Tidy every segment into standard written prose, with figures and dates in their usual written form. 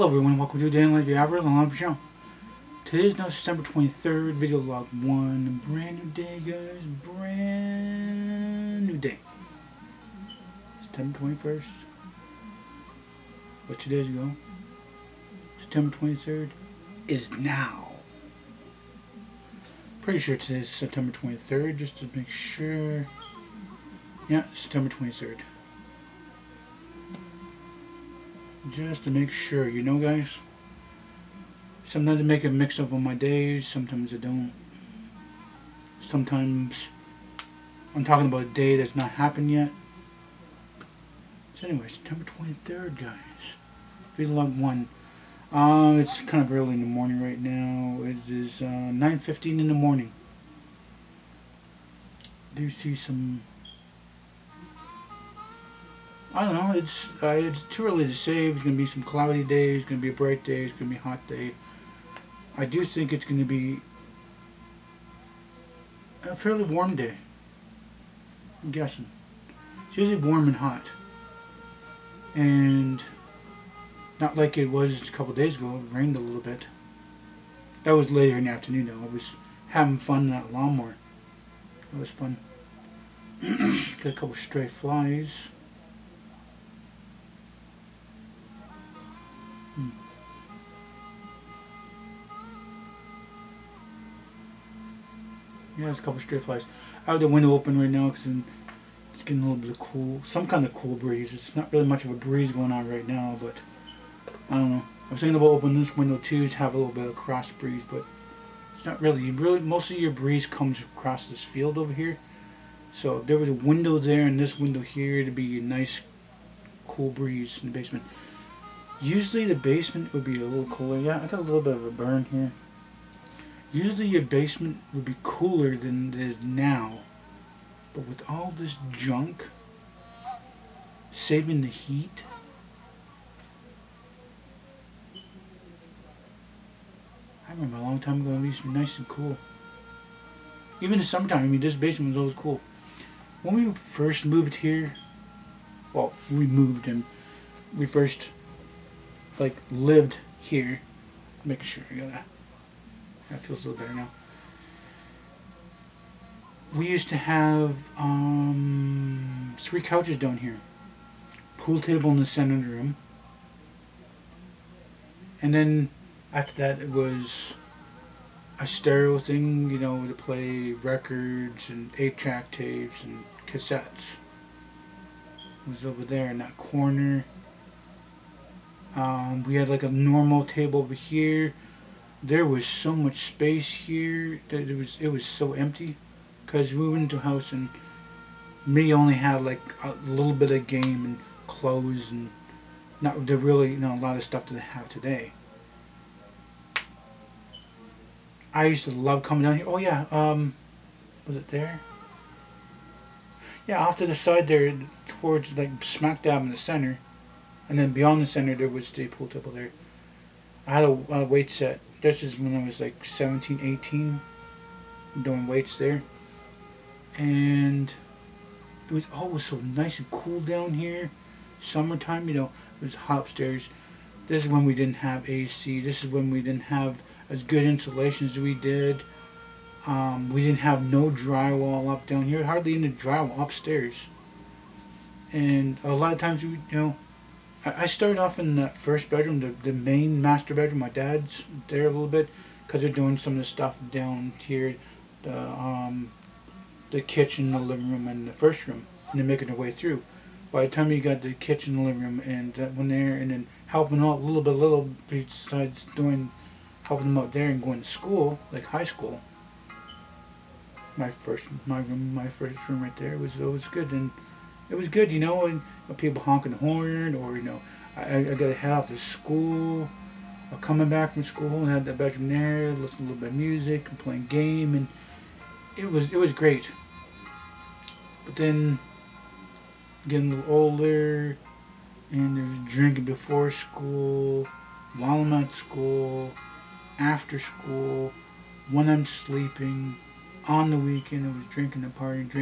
Hello everyone, welcome to Day in Life, the Aboriginal show. Today is now September 23rd, video log 1. Brand new day, guys. Brand new day. September 21st. What, 2 days ago? September 23rd is now. Pretty sure today's September 23rd, just to make sure. Yeah, September 23rd. Just to make sure, you know, guys. Sometimes I make a mix up on my days, sometimes I don't. Sometimes I'm talking about a day that's not happened yet. So anyway, September 23rd, guys. Video log 1. It's kind of early in the morning right now. It is 9:15 in the morning. Do you see some... I don't know, it's too early to say. It's going to be some cloudy days, it's going to be a bright day, it's going to be a hot day. I do think it's going to be a fairly warm day. I'm guessing. It's usually warm and hot. And not like it was a couple days ago. It rained a little bit. That was later in the afternoon though. I was having fun in that lawnmower. It was fun. Got a couple stray flies. Yeah, there's a couple stray flies. I have the window open right now because it's getting a little bit of cool, some kind of cool breeze. It's not really much of a breeze going on right now, but I don't know. I was thinking about opening this window too to have a little bit of cross breeze, but it's not really. Most of your breeze comes across this field over here. So if there was a window there and this window here, it'd be a nice cool breeze in the basement. Usually the basement would be a little cooler. Yeah, I got a little bit of a burn here. Usually your basement would be cooler than it is now. But with all this junk, saving the heat, I remember a long time ago it used to be nice and cool. Even in the summertime, I mean, this basement was always cool. When we first moved here, well, we moved and we first, like, lived here. Make sure you gotta... That feels a little better now. We used to have 3 couches down here. Pool table in the center of the room. And then after that it was a stereo thing, you know, to play records and 8-track tapes and cassettes. It was over there in that corner. We had like a normal table over here. There was so much space here that it was so empty, because we went into a house and me only had like a little bit of game and clothes and not really, you know, a lot of stuff that I have today. I used to love coming down here. Oh yeah, was it there? Yeah, off to the side there, towards like smack dab in the center, and then beyond the center there was the pool table there. I had a weight set. This is when I was like 17, 18, doing weights there. And it was always so nice and cool down here. Summertime, you know, it was hot upstairs. This is when we didn't have AC. This is when we didn't have as good insulation as we did. We didn't have no drywall up down here. Hardly any drywall upstairs. And a lot of times, you know, I started off in that first bedroom, the main master bedroom. My dad's there a little bit because they're doing some of the stuff down here, the kitchen, the living room, and the first room, and they're making their way through. By the time you got the kitchen, the living room, and that one there, and then helping out a little besides helping them out there and going to school, like high school. My first room right there was good, and it was good, you know, and people honking the horn, or, you know, I got to head out to school, or coming back from school and had the bedroom there, listening to a little bit of music and playing game, and it was great. But then getting a little older, and there's drinking before school, while I'm at school, after school, when I'm sleeping, on the weekend. It was drinking and partying,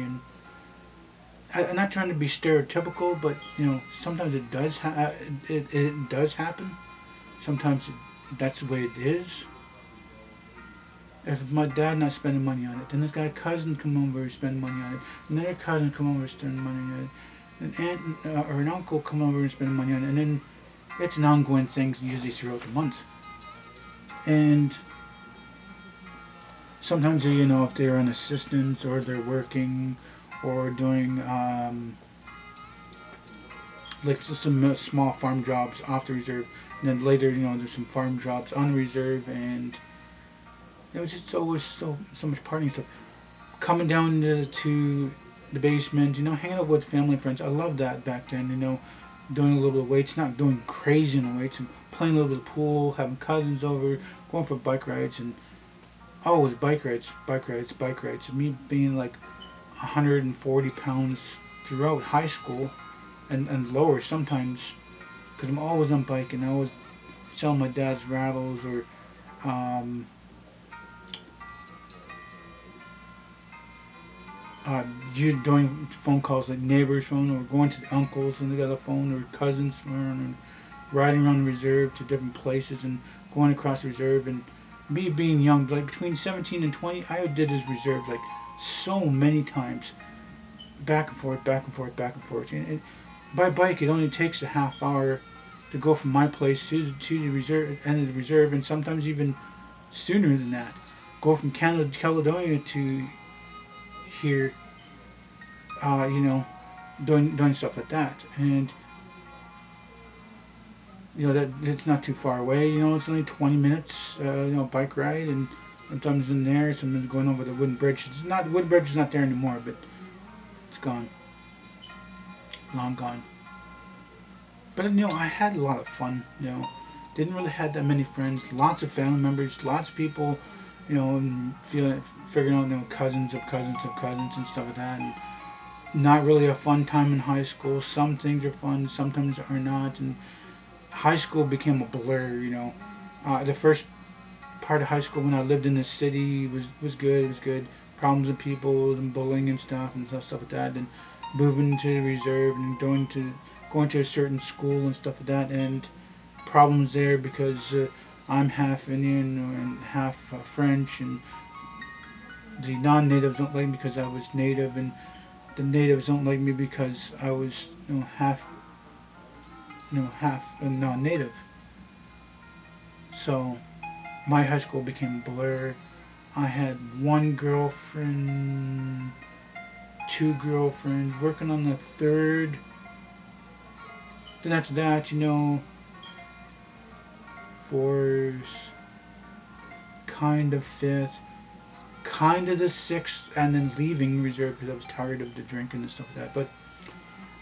and I'm not trying to be stereotypical, but sometimes it does it does happen. Sometimes that's the way it is. If my dad not spending money on it, then this guy cousin come over and spend money on it. Another cousin come over and spend money on it. An aunt or an uncle come over and spend money on it, and then it's an ongoing thing usually throughout the month. And sometimes if they're on assistance or they're working or doing like some small farm jobs off the reserve, and then later there's some farm jobs on the reserve, and it's just always so much partying stuff. Coming down to the basement, hanging out with family and friends. I loved that back then. Doing a little bit of weights, not doing crazy in the weights, and playing a little bit of pool, having cousins over, going for bike rides, and always bike rides. And me being like 140 pounds throughout high school, and lower sometimes, because I'm always on bike and I was selling my dad's rattles or you doing phone calls like neighbors' phone, or going to the uncles when they got a phone, or cousins' phone, and riding around the reserve to different places and going across the reserve. And me being young, like between 17 and 20, I did this reserve like so many times, back and forth, back and forth, back and forth. And by bike, it only takes a half hour to go from my place to the reserve, end of the reserve, and sometimes even sooner than that. Go from Caledonia to here, doing stuff like that, and that it's not too far away. It's only 20 minutes, bike ride, and sometimes in there, sometimes going over the wooden bridge. The wooden bridge is not there anymore, but it's gone, long gone. But I had a lot of fun. Didn't really have that many friends. Lots of family members, lots of people. And figuring out, cousins of cousins of cousins and stuff like that. And not really a fun time in high school. Some things are fun, sometimes are not. And high school became a blur, The first part of high school when I lived in the city was good. It was good. Problems with people and bullying and stuff like that. And moving to the reserve and going to a certain school and stuff like that. And problems there because I'm half Indian and half French, and the non-natives don't like me because I was native, and the natives don't like me because I was half non-native. So my high school became a blur. I had one girlfriend, two girlfriends, working on the third. Then after that, fourth, kind of fifth, kind of the sixth, and then leaving reserve because I was tired of the drinking and stuff like that. But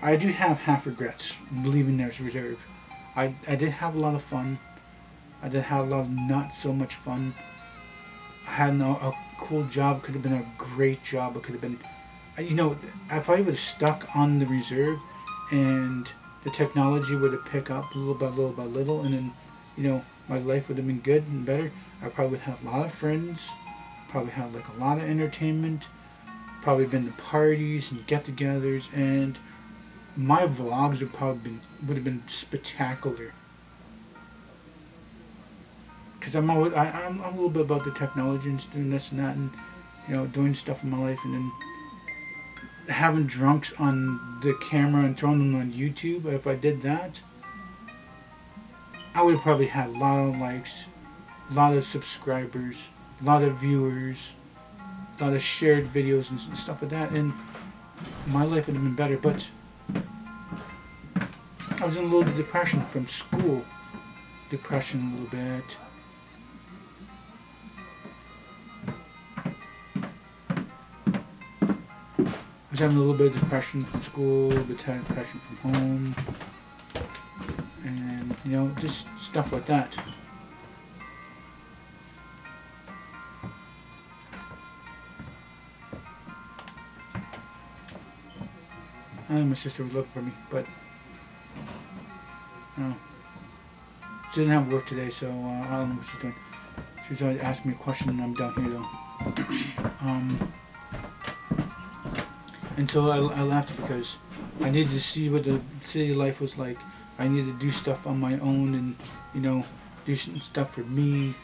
I do have half regrets leaving there's reserve. I did have a lot of fun. I did have a lot of not so much fun. I had a cool job. It could have been a great job. It could have been, if I would have stuck on the reserve and the technology would have picked up little by little, and then, my life would have been good and better. I probably would have a lot of friends, probably have like a lot of entertainment, probably been to parties and get-togethers, and my vlogs would have been spectacular. Because I'm a little bit about the technology and doing this and that, and doing stuff in my life, and then having drunks on the camera and throwing them on YouTube. If I did that, I would probably have a lot of likes, a lot of subscribers, a lot of viewers, a lot of shared videos and stuff like that, and my life would have been better. But I was in a little bit of depression from school. Depression a little bit. I was having a little bit of depression from school, a little bit of depression from home, and just stuff like that. I know my sister was looking for me, but she doesn't have work today, so I don't know what she's doing. She was already asking me a question, and I'm down here though. And so I left because I needed to see what the city life was like. I needed to do stuff on my own and, you know, do stuff for me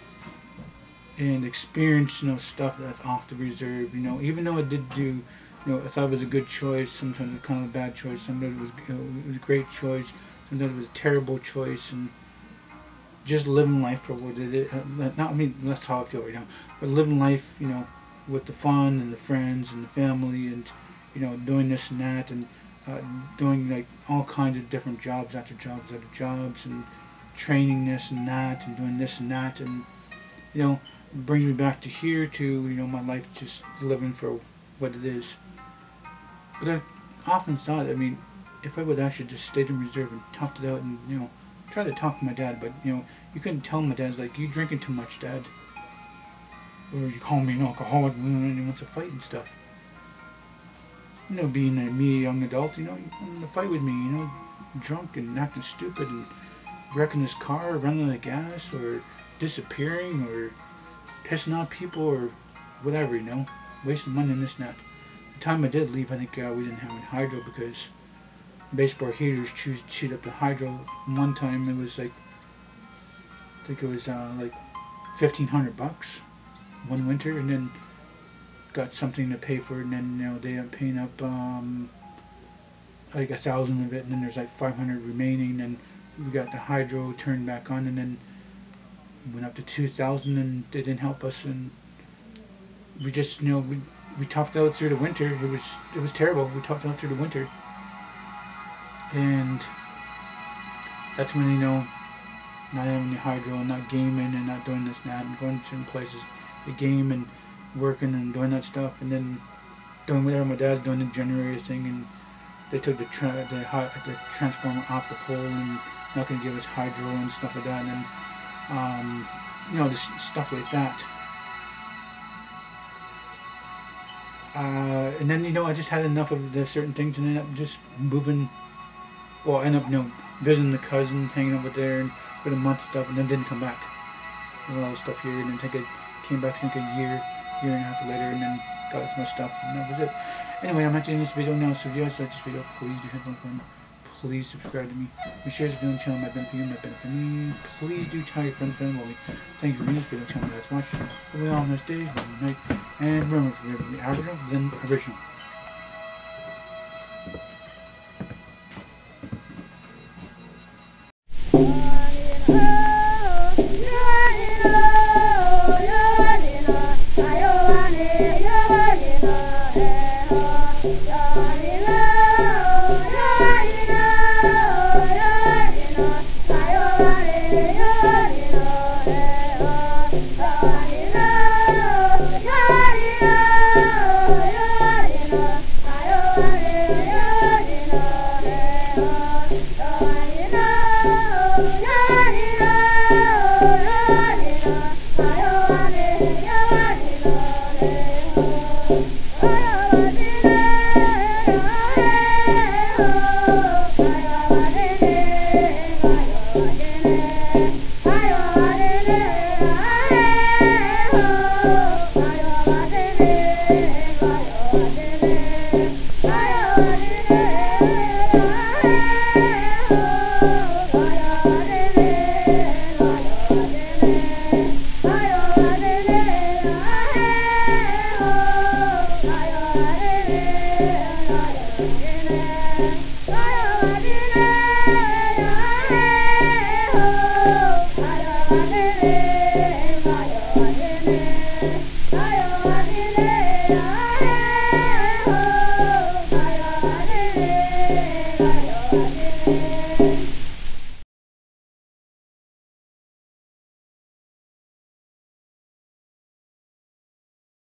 and experience, you know, stuff that's off the reserve, you know. Even though I did do, you know, I thought it was a good choice, sometimes it was kind of a bad choice, sometimes it was, you know, it was a great choice, sometimes it was a terrible choice, and just living life for what it is. Not, I mean, that's how I feel right now, but living life, you know, with the fun and the friends and the family and, you know, doing this and that and doing like all kinds of different jobs after jobs after jobs and training this and that and doing this and that, and, you know, it brings me back to here to, you know, my life just living for what it is. But I often thought, I mean, if I would actually just stayed in reserve and talked it out and, you know, try to talk to my dad, but, you know, you couldn't tell my dad's like, you drinking too much, Dad. Or you call me an alcoholic and he wants to fight and stuff. You know, being me, a young adult, you know, you want to fight with me, you know, drunk and acting stupid and wrecking his car, running out of gas, or disappearing, or pissing off people, or whatever, you know, wasting money on this and that. The time I did leave, I think we didn't have any hydro because baseboard heaters chewed up the hydro. One time it was like, I think it was like $1,500 one winter, and then got something to pay for it, and then, you know, they ended up paying up like 1,000 of it, and then there's like 500 remaining, and we got the hydro turned back on, and then went up to 2,000, and they didn't help us, and we just, you know, we toughed out through the winter. It was terrible. We toughed out through the winter, and that's when, you know, not having any hydro and not gaming and not doing this and that and going to certain places to game and working and doing that stuff, and then doing whatever my dad's doing, the generator thing, and they took the transformer off the pole and not going to give us hydro and stuff like that, and then you know, just stuff like that. And then, you know, I just had enough of the certain things and ended up just moving. Well, I ended up, you know, visiting the cousin, hanging over there and for a month and stuff, and then didn't come back. All that stuff here, and then I came back, I think, a year and a half later, and then got my stuff, and that was it. Anyway, I'm at the end of this video now, so if you guys like this video, please do hit the like button. Please subscribe to me. My shares if you on the channel might benefit you, might benefit me. Please do tell your friends about me. Thank you for this video, tell me guys watched. Hope you all have nice days, nice night, and remember, if you're the Aboriginal, then original. Bye.